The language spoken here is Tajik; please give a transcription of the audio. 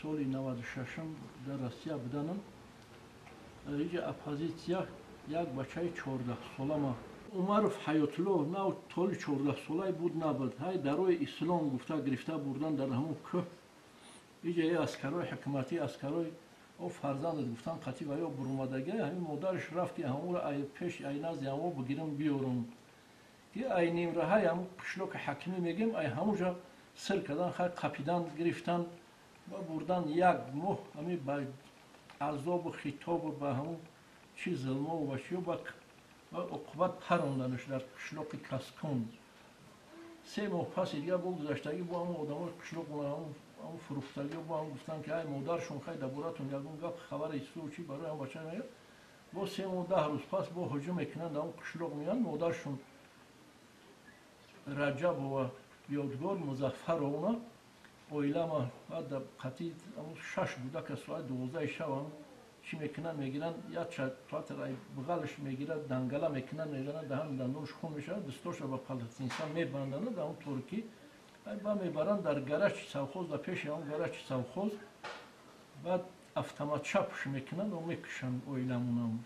соли 96 дар Россия буданам. Иҷа оппозиция як бачаи 14-солама Умаров Ҳаётулло нав толи 14-солаи буд набуд. Ҳай дарои ислом гуфта гирифта бурдан дар ҳамон кӯҳ. Иҷа аскарои ҳукуматӣ аскарои фарзандат гуфтан қатӣ ва ё бурумадаги ҳамин модараш рафт ки ҳамонро пеш ай назди ҳамо бигирам биёрум. Ки ай нимраҳай ҳамон қишлоки ҳакимӣ мегем ай ҳамонҷа сир кардан хай қапидан гирифтан ва бурдан як моҳ ҳамин ба азобу хитобу ба ҳамон чи зулмову ба чиё ба уқубат паронданаш дар қишлоқи Каскун. 3 моҳ паси дигар богузаштагӣ бо ҳамон одамо қишлоқ ҳамон фурӯхтагӣ бо ҳам гуфтан ки ай модаршон хай дар боратон ягон гап хабари исту чи барои ҳам бача меяд. Бо 3 моҳ 10 рӯз пас бо ҳуҷум мекунанд ҳамон қишлоқ меянд модаршон Раҷабова ёдгор Музаффаровна оилама дар қатъи 6 гӯдака соати 12 шаб чӣ мекунанд мегиранд як чатватр буғалаш мегирад дангала мекунанд мезананд даҳан дандонаш хун мешавад дусташа ба полотенца мебанданд дар он торикӣ ба мебаранд дар гарачи совхоз дар пеши он гарачи совхоз баъд автомат чапш мекунанд ва мекушанд оиламонам.